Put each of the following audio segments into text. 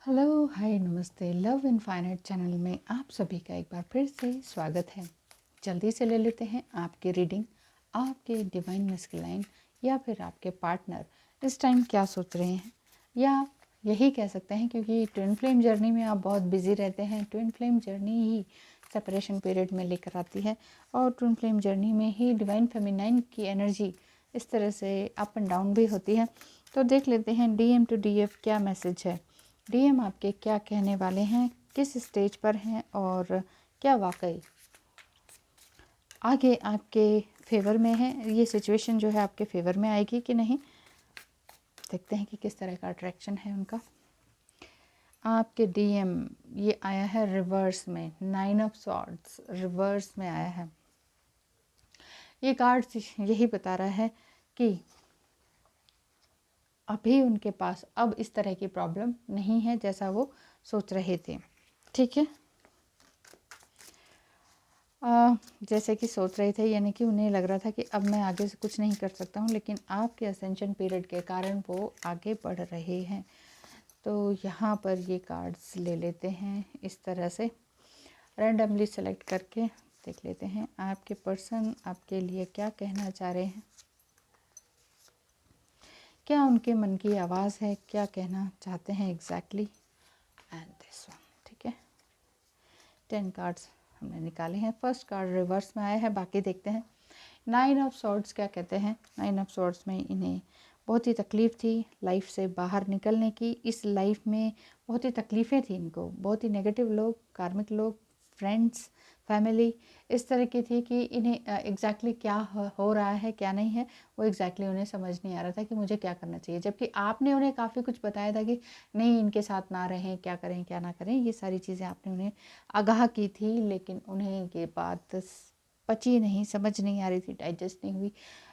Hello, हाय, नमस्ते। Love infinite channel में आप सभी का एक बार फिर से स्वागत है। जल्दी से ले लेते हैं आपकी रीडिंग। आपके डिवाइन मस्कुलाइन या फिर आपके पार्टनर इस टाइम क्या सोच रहे हैं, या यही कह सकते हैं क्योंकि ट्विन फ्लेम जर्नी में आप बहुत बिजी रहते हैं। ट्विन फ्लेम जर्नी ही सेपरेशन पीरियड में लेकर आती है और ट्विन फ्लेम जर्नी में ही डिवाइन फेमिनाइन की एनर्जी इस तरह से अप एंड डाउन भी होती है। तो देख लेते हैं डीएम टू डीएफ क्या मैसेज है। डीएम आपके क्या कहने वाले हैं, किस स्टेज पर हैं और क्या वाकई आगे आपके फेवर में है। ये सिचुएशन जो है आपके फेवर में आएगी कि नहीं, देखते हैं कि किस तरह का अट्रैक्शन है उनका। आपके डीएम ये आया है रिवर्स में, 9 ऑफ सॉर्ड्स रिवर्स में आया है। ये कार्ड यही बता रहा है कि अभी उनके पास अब इस तरह की प्रॉब्लम नहीं है जैसा वो सोच रहे थे। ठीक है, जैसे कि सोच रहे थे, यानी कि उन्हें लग रहा था कि अब मैं आगे से कुछ नहीं कर सकता हूँ, लेकिन आपके असेंशन पीरियड के कारण वो आगे बढ़ रहे हैं। तो यहाँ पर ये कार्ड्स ले लेते हैं इस तरह से रैंडमली सेलेक्ट करके देख लेते हैं आपके पर्सन आपके लिए क्या कहना चाह रहे हैं, क्या उनके मन की आवाज़ है, क्या कहना चाहते हैं एग्जैक्टली। एंड दिस वन, ठीक है, 10 कार्ड्स हमने निकाले हैं। फर्स्ट कार्ड रिवर्स में आया है, बाकी देखते हैं। 9 ऑफ सॉर्ड्स क्या कहते हैं। 9 ऑफ सॉर्ड्स में इन्हें बहुत ही तकलीफ़ थी लाइफ से बाहर निकलने की। इस लाइफ में बहुत ही तकलीफ़ें थी इनको, बहुत ही नेगेटिव लोग, कार्मिक लोग, फ्रेंड्स, फैमिली इस तरह की थी कि इन्हें एग्जैक्टली क्या हो रहा है क्या नहीं है वो एग्जैक्टली उन्हें समझ नहीं आ रहा था कि मुझे क्या करना चाहिए। जबकि आपने उन्हें काफ़ी कुछ बताया था कि नहीं इनके साथ ना रहें, क्या करें क्या ना करें, ये सारी चीज़ें आपने उन्हें आगाह की थी, लेकिन उन्हें ये बात पची नहीं, समझ नहीं आ रही थी, डाइजेस्ट नहीं हुई।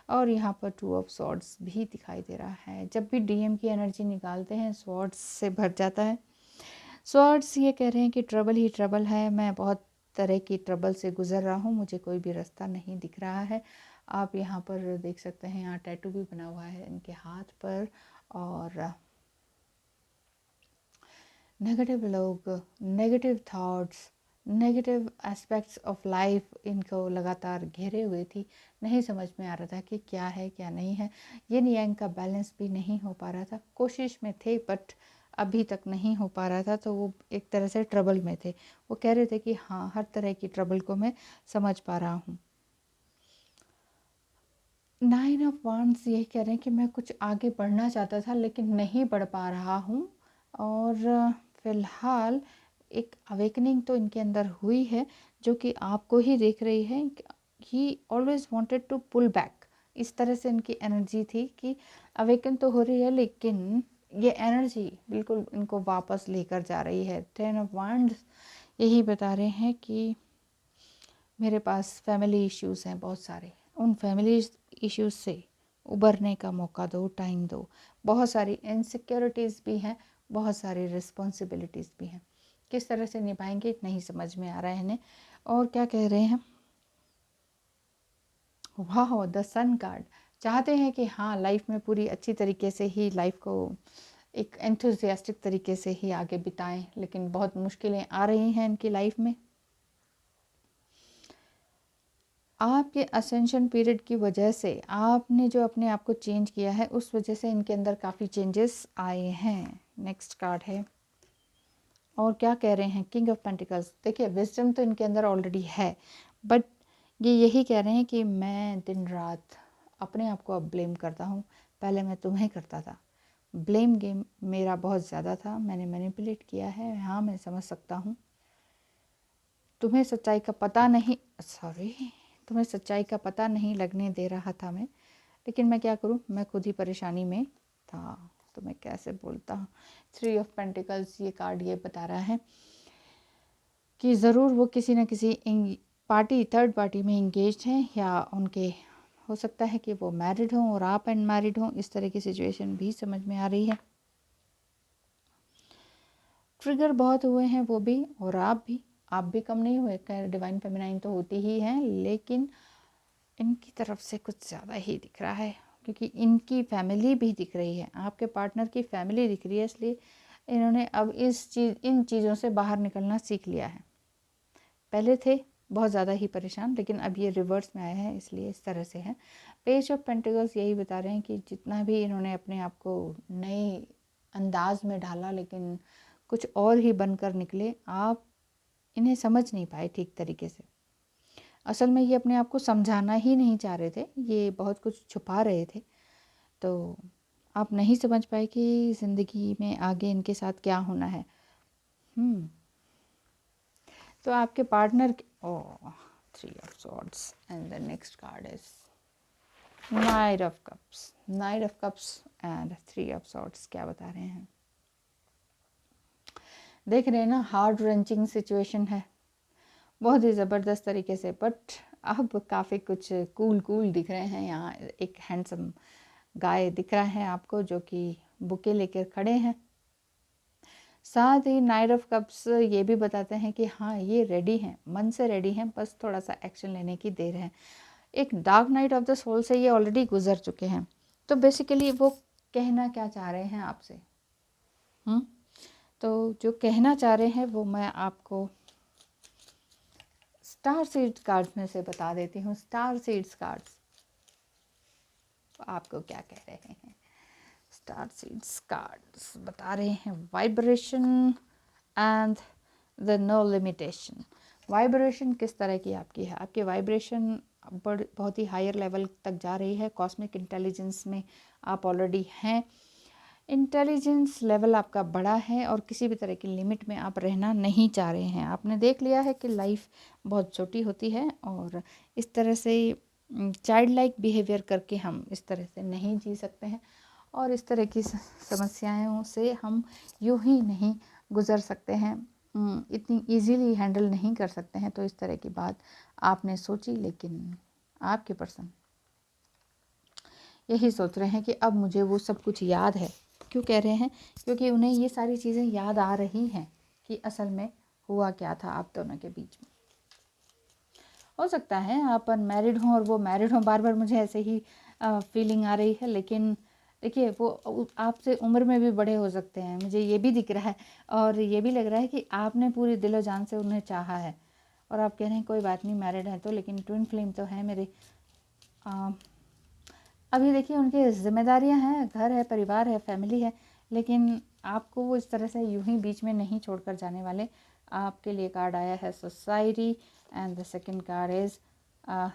और यहाँ पर 2 ऑफ सॉर्ड्स भी दिखाई दे रहा है। जब भी डीएम की एनर्जी निकालते हैं सॉर्ड्स से भर जाता है। सॉर्ड्स ये कह रहे हैं कि ट्रबल ही ट्रबल है, मैं बहुत तरह की ट्रबल से गुजर रहा हूँ, मुझे कोई भी रास्ता नहीं दिख रहा है। आप यहाँ पर देख सकते हैं, यहाँ टैटू भी बना हुआ है इनके हाथ पर। और नेगेटिव लोग, negative thoughts, negative aspects of life इनको लगातार घेरे हुए थी। नहीं समझ में आ रहा था कि क्या है क्या नहीं है। यिन यांग का बैलेंस भी नहीं हो पा रहा था। कोशिश में थे बट अभी तक नहीं हो पा रहा था, तो वो एक तरह से ट्रबल में थे। वो कह रहे थे कि हाँ, हर तरह की ट्रबल को मैं समझ पा रहा हूँ। 9 ऑफ वांड्स यही कह रहे हैं कि मैं कुछ आगे बढ़ना चाहता था लेकिन नहीं बढ़ पा रहा हूँ। और फ़िलहाल एक अवेकनिंग तो इनके अंदर हुई है जो कि आपको ही देख रही है। He always wanted to pull back, इस तरह से इनकी एनर्जी थी कि अवेकन तो हो रही है लेकिन ये एनर्जी बिल्कुल इनको वापस लेकर जा रही है। 10 ऑफ वांड्स यही बता रहे हैं कि मेरे पास फैमिली इश्यूज़ हैं बहुत सारे, उन फैमिली इश्यूज़ से उबरने का मौका दो, टाइम दो। बहुत सारी इनसिक्योरिटीज़ भी हैं, बहुत सारी रिस्पॉन्सिबिलिटीज़ भी हैं, किस तरह से निभाएंगे नहीं समझ में आ रहा है इन्हें। और क्या कह रहे हैं, वाह, द सन कार्ड चाहते हैं कि हाँ लाइफ में पूरी अच्छी तरीके से ही लाइफ को एक एंथुजियास्टिक तरीके से ही आगे बिताएं, लेकिन बहुत मुश्किलें आ रही हैं इनकी लाइफ में। आपके असेंशन पीरियड की वजह से आपने जो अपने आप को चेंज किया है उस वजह से इनके अंदर काफ़ी चेंजेस आए हैं। नेक्स्ट कार्ड है और क्या कह रहे हैं, किंग ऑफ पेंटिकल्स। देखिए विजडम तो इनके अंदर ऑलरेडी है, बट ये यही कह रहे हैं कि मैं दिन रात अपने आप को अब ब्लेम करता हूँ। पहले मैं तुम्हें करता था, ब्लेम गेम मेरा बहुत ज़्यादा था, मैंने मैनिपुलेट किया है। हाँ मैं समझ सकता हूँ, तुम्हें सच्चाई का पता नहीं, सॉरी, तुम्हें सच्चाई का पता नहीं लगने दे रहा था मैं, लेकिन मैं क्या करूं, मैं खुद ही परेशानी में था, तो मैं कैसे बोलता हूँ। 3 ऑफ पेंटिकल्स ये कार्ड ये बता रहा है कि ज़रूर वो किसी न किसी पार्टी, थर्ड पार्टी में इंगेज हैं, या उनके हो सकता है कि वो मैरिड हों और आप अनमैरिड हों, इस तरह की सिचुएशन भी समझ में आ रही है। ट्रिगर बहुत हुए हैं वो भी और आप भी कम नहीं हुए। खैर डिवाइन फेमिनाइन तो होती ही हैं, लेकिन इनकी तरफ से कुछ ज़्यादा ही दिख रहा है क्योंकि इनकी फैमिली भी दिख रही है, आपके पार्टनर की फैमिली दिख रही है। इसलिए इन्होंने अब इन चीज़ों से बाहर निकलना सीख लिया है। पहले थे बहुत ज़्यादा ही परेशान, लेकिन अब ये रिवर्स में आया है, इसलिए इस तरह से है। पेज ऑफ पेंटिकल्स यही बता रहे हैं कि जितना भी इन्होंने अपने आप को नए अंदाज में ढाला, लेकिन कुछ और ही बनकर निकले। आप इन्हें समझ नहीं पाए ठीक तरीके से। असल में ये अपने आप को समझाना ही नहीं चाह रहे थे, ये बहुत कुछ छुपा रहे थे। तो आप नहीं समझ पाए कि ज़िंदगी में आगे इनके साथ क्या होना है। तो आपके partner oh, 3 of swords and the next card is night of cups and 3 of swords. क्या बता रहे हैं? देख रहे हैं ना, हार्ड रंचिंग सिचुएशन है बहुत ही ज़बरदस्त तरीके से, बट अब काफ़ी कुछ कूल दिख रहे हैं। यहाँ एक हैंडसम गाय दिख रहा है आपको, जो कि बुके लेकर खड़े हैं। साथ ही नाइट ऑफ कप्स ये भी बताते हैं कि हाँ, ये रेडी हैं, मन से रेडी हैं, बस थोड़ा सा एक्शन लेने की देर है। एक dark night of the soul से ये ऑलरेडी गुजर चुके हैं। तो बेसिकली वो कहना क्या चाह रहे हैं आपसे? तो जो कहना चाह रहे हैं वो मैं आपको स्टार सीड्स कार्ड्स में से बता देती हूँ। स्टार सीड्स कार्ड्स आपको क्या कह रहे हैं? स्टार सीड्स कार्ड्स बता रहे हैं vibration and the no limitation. Vibration किस तरह की आपकी है? आपकी वाइब्रेशन बहुत ही हायर लेवल तक जा रही है। कॉस्मिक इंटेलिजेंस में आप ऑलरेडी हैं। इंटेलिजेंस लेवल आपका बड़ा है और किसी भी तरह की लिमिट में आप रहना नहीं चाह रहे हैं। आपने देख लिया है कि लाइफ बहुत छोटी होती है और इस तरह से चाइल्ड लाइक बिहेवियर करके हम इस तरह से नहीं जी सकते हैं और इस तरह की समस्याओं से हम यूं ही नहीं गुज़र सकते हैं, इतनी इजीली हैंडल नहीं कर सकते हैं। तो इस तरह की बात आपने सोची, लेकिन आपके पर्सन यही सोच रहे हैं कि अब मुझे वो सब कुछ याद है। क्यों कह रहे हैं? क्योंकि उन्हें ये सारी चीज़ें याद आ रही हैं कि असल में हुआ क्या था आप दोनों के बीच में। हो सकता है आप अनमैरिड हों और वो मैरिड हों, बार बार मुझे ऐसे ही फीलिंग आ रही है। लेकिन देखिए, वो आपसे उम्र में भी बड़े हो सकते हैं, मुझे ये भी दिख रहा है। और ये भी लग रहा है कि आपने पूरी दिलो जान से उन्हें चाहा है और आप कह रहे हैं कोई बात नहीं, मैरिड है तो, लेकिन ट्विन फ्लेम तो है मेरे। अभी देखिए, उनकी जिम्मेदारियां हैं, घर है, परिवार है, फैमिली है, लेकिन आपको वो इस तरह से यूं ही बीच में नहीं छोड़कर जाने वाले। आपके लिए कार्ड आया है society and the second card is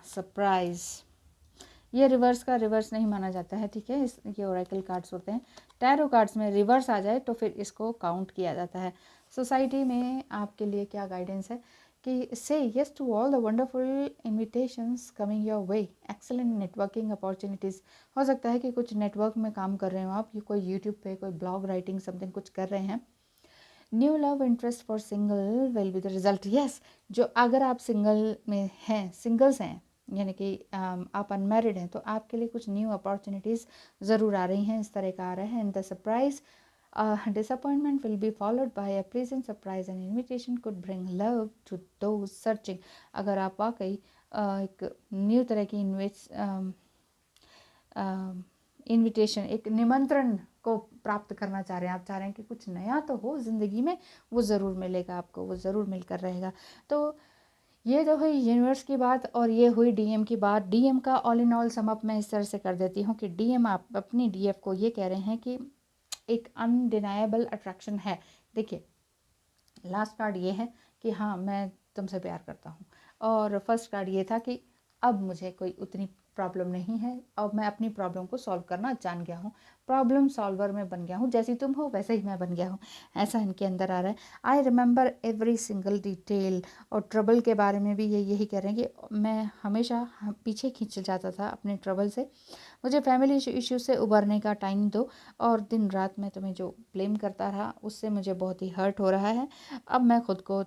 surprise. ये रिवर्स का रिवर्स नहीं माना जाता है, ठीक है। ये ओरेकल कार्ड्स होते हैं। टैरो कार्ड्स में रिवर्स आ जाए तो फिर इसको काउंट किया जाता है। सोसाइटी में आपके लिए क्या गाइडेंस है कि say yes to all the wonderful invitations coming your way, excellent networking opportunities. हो सकता है कि कुछ नेटवर्क में काम कर रहे हो आप, ये कोई यूट्यूब पे कोई ब्लॉग राइटिंग समथिंग कुछ कर रहे हैं। New love interest for single will be the result. Yes, जो अगर आप सिंगल में हैं, सिंगल्स हैं, यानी कि आप अनमैरिड हैं, तो आपके लिए कुछ न्यू अपॉर्चुनिटीज़ ज़रूर आ रही हैं, इस तरह का आ रहा है। And the surprise disappointment will be followed by a pleasant surprise and invitation could bring love to those searching। अगर आप वाकई एक न्यू तरह की इनविटेशन, एक निमंत्रण को प्राप्त करना चाह रहे हैं, आप चाह रहे हैं कि कुछ नया तो हो ज़िंदगी में, वो ज़रूर मिलेगा आपको, वो ज़रूर मिलकर रहेगा। तो ये तो हुई यूनिवर्स की बात और ये हुई डीएम की बात। डीएम का ऑल इन ऑल समअप मैं इस तरह से कर देती हूँ कि डीएम आप अपनी डीएफ को ये कह रहे हैं कि एक अनडिनाएबल अट्रैक्शन है। देखिए, लास्ट कार्ड ये है कि हाँ, मैं तुमसे प्यार करता हूँ, और फर्स्ट कार्ड ये था कि अब मुझे कोई उतनी प्रॉब्लम नहीं है, अब मैं अपनी प्रॉब्लम को सॉल्व करना जान गया हूँ, प्रॉब्लम सॉल्वर में बन गया हूँ, जैसी तुम हो वैसे ही मैं बन गया हूँ, ऐसा इनके अंदर आ रहा है। I remember every single detail. और ट्रबल के बारे में भी ये यही कह रहे हैं कि मैं हमेशा पीछे खींच जाता था अपने ट्रबल से, मुझे फैमिली इशू से उबरने का टाइम दो, और दिन रात मैं तुम्हें जो ब्लेम करता रहा उससे मुझे बहुत ही हर्ट हो रहा है। अब मैं खुद को,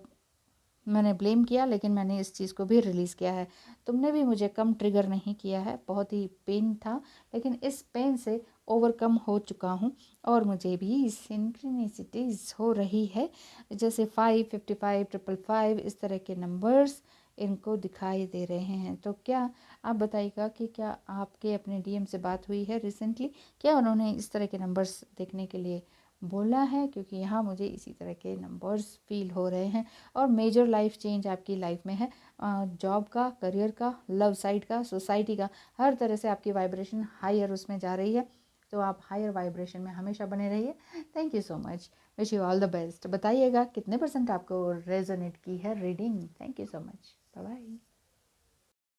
मैंने ब्लेम किया लेकिन मैंने इस चीज़ को भी रिलीज़ किया है। तुमने भी मुझे कम ट्रिगर नहीं किया है, बहुत ही पेन था, लेकिन इस पेन से ओवरकम हो चुका हूँ और मुझे भी सिंक्रोनिसिटीज़ हो रही है, जैसे 5, 55, 555 इस तरह के नंबर्स इनको दिखाई दे रहे हैं। तो क्या आप बताइएगा कि क्या आपके अपने डीएम से बात हुई है रिसेंटली? क्या उन्होंने इस तरह के नंबर्स देखने के लिए बोला है, क्योंकि यहाँ मुझे इसी तरह के नंबर्स फील हो रहे हैं। और मेजर लाइफ चेंज आपकी लाइफ में है, जॉब का, करियर का, लव साइड का, सोसाइटी का, हर तरह से आपकी वाइब्रेशन हायर उसमें जा रही है। तो आप हायर वाइब्रेशन में हमेशा बने रहिए। Thank you so much, wish you all the best. बताइएगा कितने % आपको रेजोनेट की है reading. Thank you so much, bye bye.